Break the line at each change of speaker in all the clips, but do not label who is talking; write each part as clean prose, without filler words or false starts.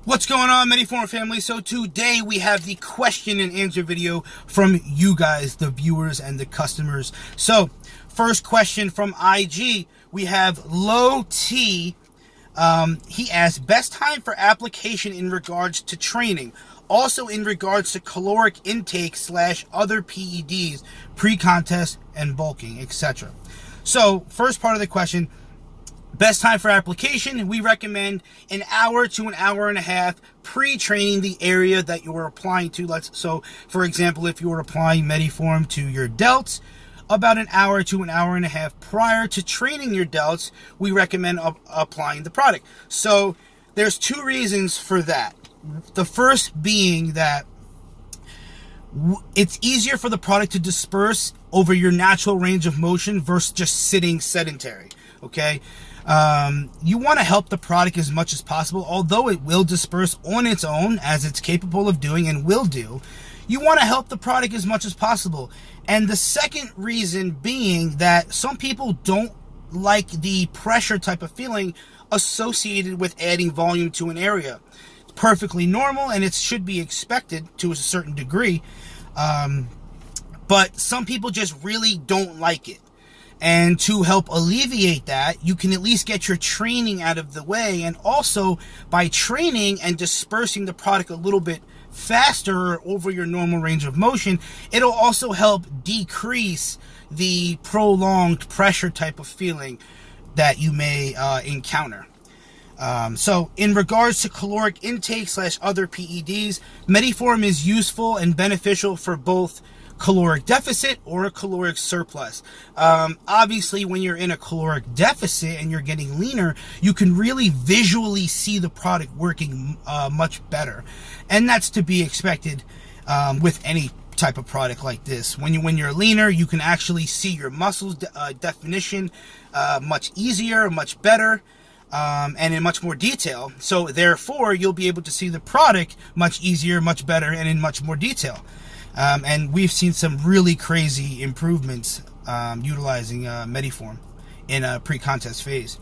What's going on, MediPhorm family? So today we have the question and answer video from you guys, the viewers and the customers. So first question from IG, we have Low T. He asked, best time for application in regards to training. Also in regards to caloric intake / other PEDs, pre-contest and bulking, etc. So first part of the question, best time for application, we recommend an hour to an hour and a half pre-training the area that you're applying to. So, for example, if you're applying MediPhorm to your delts, about an hour to an hour and a half prior to training your delts, we recommend applying the product. So, there's two reasons for that. The first being that it's easier for the product to disperse over your natural range of motion versus just sitting sedentary, okay? You want to help the product as much as possible, although it will disperse on its own, as it's capable of doing and will do. You want to help the product as much as possible. And the second reason being that some people don't like the pressure type of feeling associated with adding volume to an area. It's perfectly normal and it should be expected to a certain degree. But some people just really don't like it. And to help alleviate that, you can at least get your training out of the way. And also, by training and dispersing the product a little bit faster over your normal range of motion, it'll also help decrease the prolonged pressure type of feeling that you may encounter. So in regards to caloric intake / other PEDs, MediPhorm is useful and beneficial for both caloric deficit or a caloric surplus. Obviously, when you're in a caloric deficit and you're getting leaner, you can really visually see the product working much better. And that's to be expected with any type of product like this. When you're leaner, you can actually see your muscles definition much easier, much better, and in much more detail. So therefore, you'll be able to see the product much easier, much better, and in much more detail. And we've seen some really crazy improvements utilizing MediPhorm in a pre-contest phase.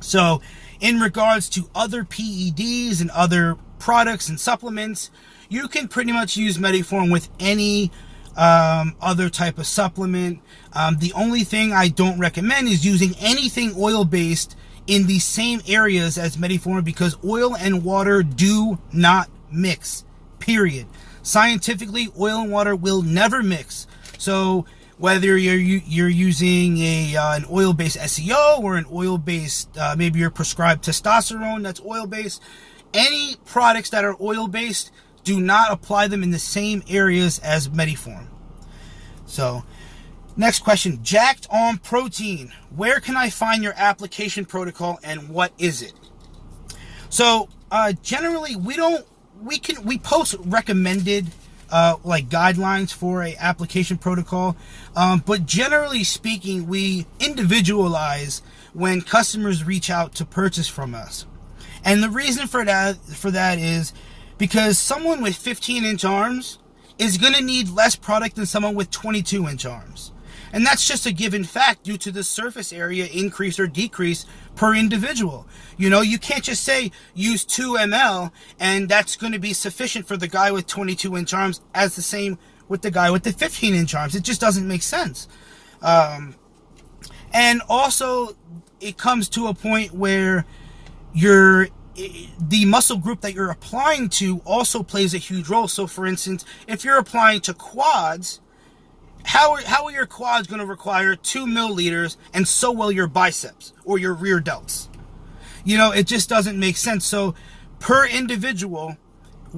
So in regards to other PEDs and other products and supplements, you can pretty much use MediPhorm with any other type of supplement. The only thing I don't recommend is using anything oil-based in the same areas as MediPhorm, because oil and water do not mix, period. Scientifically, oil and water will never mix. So whether you're using an oil-based SEO or an oil-based, maybe you're prescribed testosterone that's oil-based, any products that are oil-based, do not apply them in the same areas as MediPhorm. So next question, Jacked on Protein. Where can I find your application protocol and what is it? So generally we post recommended like guidelines for a application protocol, but generally speaking, we individualize when customers reach out to purchase from us. And the reason for that is because someone with 15-inch arms is going to need less product than someone with 22-inch arms. And that's just a given fact due to the surface area increase or decrease per individual. You know, you can't just say use 2 ml and that's going to be sufficient for the guy with 22-inch arms as the same with the guy with the 15-inch arms. It just doesn't make sense. And also, it comes to a point where the muscle group that you're applying to also plays a huge role. So, for instance, if you're applying to quads, how are your quads going to require 2 milliliters, and so will your biceps or your rear delts? You know, it just doesn't make sense. So per individual,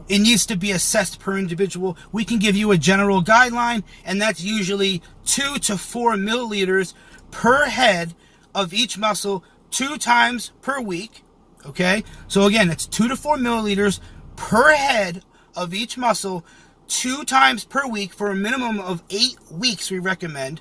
it needs to be assessed per individual. We can give you a general guideline, and that's usually 2 to 4 milliliters per head of each muscle 2 times per week. Okay, so again, it's 2 to 4 milliliters per head of each muscle 2 times per week for a minimum of 8 weeks, we recommend.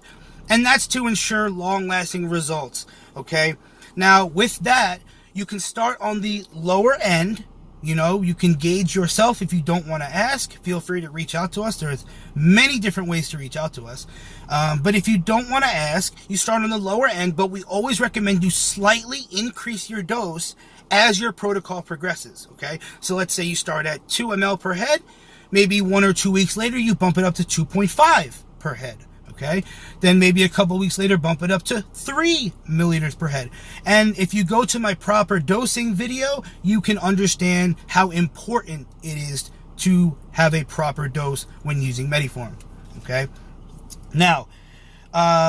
And that's to ensure long-lasting results, okay? Now, with that, you can start on the lower end. You know, you can gauge yourself. If you don't want to ask, feel free to reach out to us. There's many different ways to reach out to us. But if you don't want to ask, you start on the lower end, but we always recommend you slightly increase your dose as your protocol progresses, okay? So let's say you start at 2 ml per head, maybe 1 or 2 weeks later, you bump it up to 2.5 per head, okay? Then maybe a couple weeks later, bump it up to 3 milliliters per head. And if you go to my proper dosing video, you can understand how important it is to have a proper dose when using MediPhorm, okay? Now,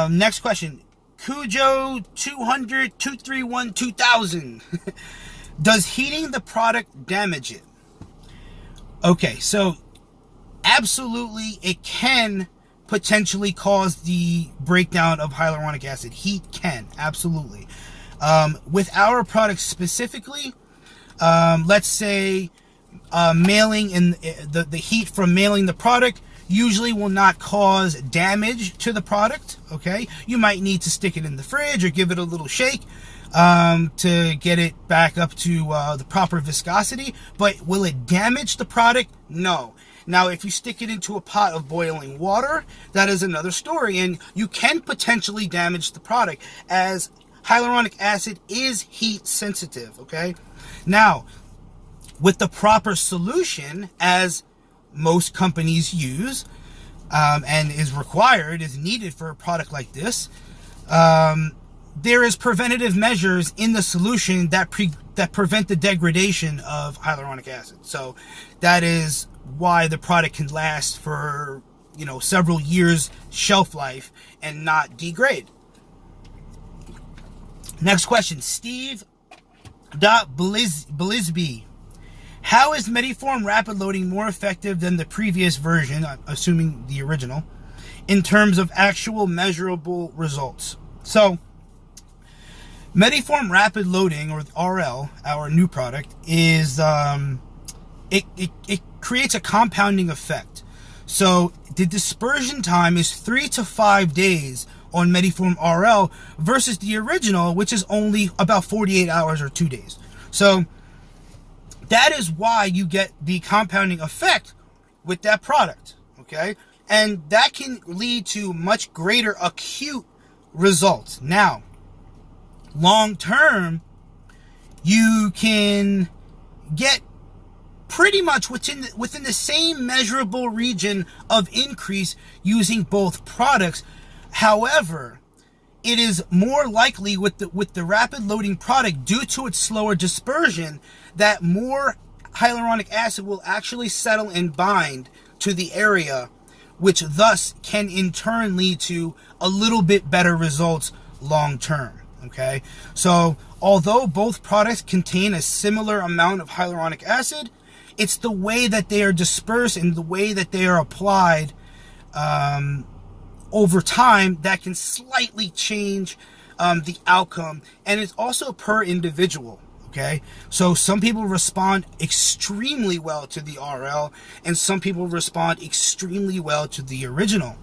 next question. Cujo 200 231 2000. Does heating the product damage it? Okay, so absolutely it can potentially cause the breakdown of hyaluronic acid. Heat can, absolutely. With our product specifically, let's say mailing in the heat from mailing the product usually will not cause damage to the product, okay? You might need to stick it in the fridge or give it a little shake to get it back up to the proper viscosity, but will it damage the product? No. Now, if you stick it into a pot of boiling water, that is another story, and you can potentially damage the product, as hyaluronic acid is heat sensitive, okay? Now, with the proper solution, as most companies use, and is required, is needed for a product like this, there is preventative measures in the solution that prevent the degradation of hyaluronic acid. So that is why the product can last for, several years shelf life and not degrade. Next question, Steve Blisby. How is MediPhorm rapid loading more effective than the previous version, assuming the original, in terms of actual measurable results? So, MediPhorm rapid loading, or RL, our new product, is it creates a compounding effect. So the dispersion time is 3 to 5 days on MediPhorm RL versus the original, which is only about 48 hours or 2 days. So that is why you get the compounding effect with that product, okay? And that can lead to much greater acute results. Now, long term, you can get pretty much within the same measurable region of increase using both products. However, it is more likely with the rapid loading product, due to its slower dispersion, that more hyaluronic acid will actually settle and bind to the area, which thus can in turn lead to a little bit better results long term. Okay, so although both products contain a similar amount of hyaluronic acid, it's the way that they are dispersed and the way that they are applied over time that can slightly change the outcome, and it's also per individual. Okay, so some people respond extremely well to the RL, and some people respond extremely well to the original.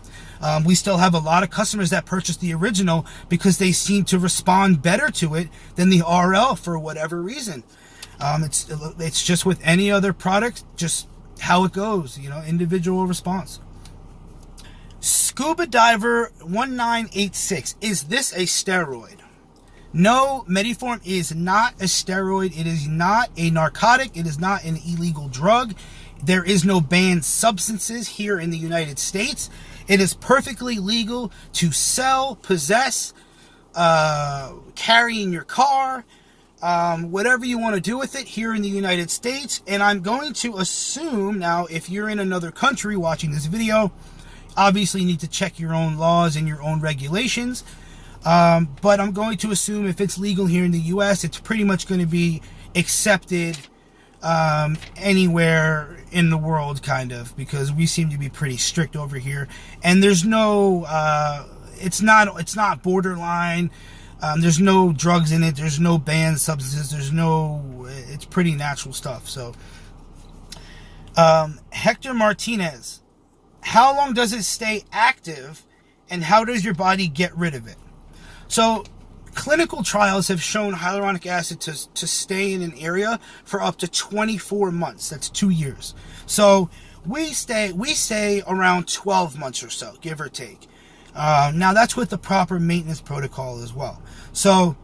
We still have a lot of customers that purchase the original because they seem to respond better to it than the RL for whatever reason. It's just with any other product, just how it goes, individual response. Scuba Diver 1986, is this a steroid? No, MediPhorm is not a steroid. It is not a narcotic. It is not an illegal drug. There is no banned substances here in the United States. It is perfectly legal to sell, possess, carry in your car, whatever you want to do with it here in the United States. And I'm going to assume, now, if you're in another country watching this video, obviously you need to check your own laws and your own regulations. But I'm going to assume if it's legal here in the U.S., it's pretty much going to be accepted anywhere in the world, kind of, because we seem to be pretty strict over here. And there's no, it's not borderline. There's no drugs in it. There's no banned substances. It's pretty natural stuff. So, Hector Martinez, how long does it stay active, and how does your body get rid of it? So, clinical trials have shown hyaluronic acid to stay in an area for up to 24 months. That's 2 years. So we say around 12 months or so, give or take. Now that's with the proper maintenance protocol as well. So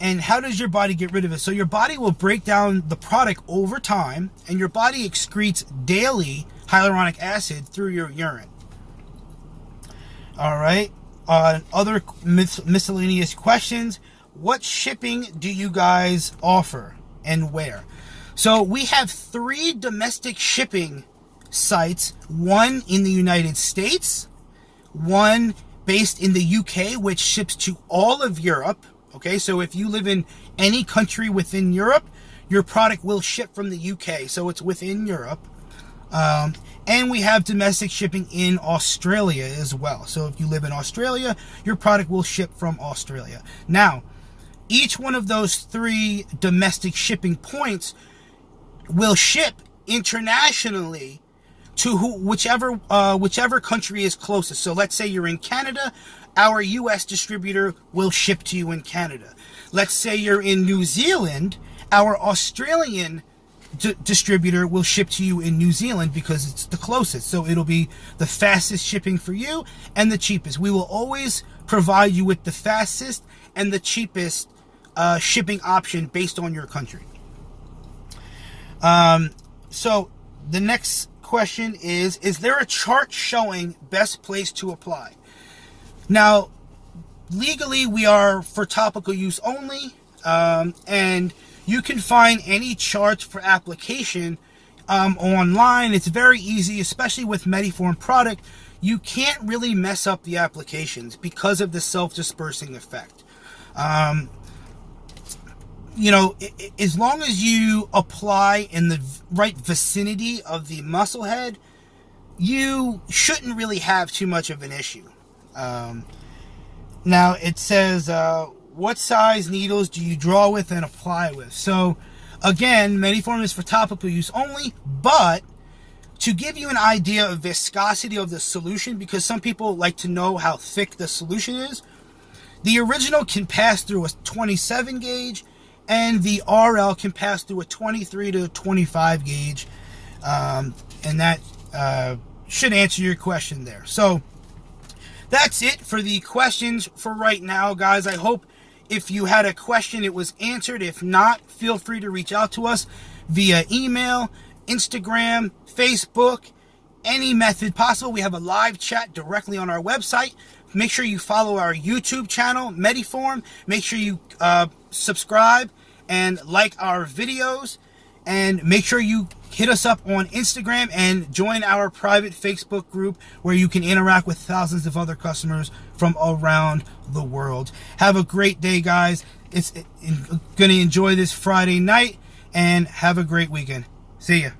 And how does your body get rid of it? So your body will break down the product over time, and your body excretes daily hyaluronic acid through your urine. All right. Other miscellaneous questions. What shipping do you guys offer and where? So we have 3 domestic shipping sites. One in the United States, one based in the UK, which ships to all of Europe. Okay, so if you live in any country within Europe, your product will ship from the UK, so it's within Europe. And we have domestic shipping in Australia as well. So if you live in Australia, your product will ship from Australia. Now, each one of those 3 domestic shipping points will ship internationally to whichever country is closest. So let's say you're in Canada, our US distributor will ship to you in Canada. Let's say you're in New Zealand, our Australian distributor will ship to you in New Zealand because it's the closest. So it'll be the fastest shipping for you and the cheapest. We will always provide you with the fastest and the cheapest shipping option based on your country. So the next question is there a chart showing best place to apply? Now, legally, we are for topical use only, and you can find any charts for application online. It's very easy, especially with MediPhorm product. You can't really mess up the applications because of the self-dispersing effect. As long as you apply in the right vicinity of the muscle head, you shouldn't really have too much of an issue. Now it says, what size needles do you draw with and apply with? So again, MediPhorm is for topical use only, but to give you an idea of viscosity of the solution, because some people like to know how thick the solution is, the original can pass through a 27 gauge and the RL can pass through a 23 to 25 gauge. And that should answer your question there. So that's it for the questions for right now, guys. I hope if you had a question, it was answered. If not, feel free to reach out to us via email, Instagram, Facebook, any method possible. We have a live chat directly on our website. Make sure you follow our YouTube channel, MediPhorm. Make sure you subscribe and like our videos. And make sure you hit us up on Instagram and join our private Facebook group where you can interact with thousands of other customers from around the world. Have a great day, guys. It's going to enjoy this Friday night and have a great weekend. See ya.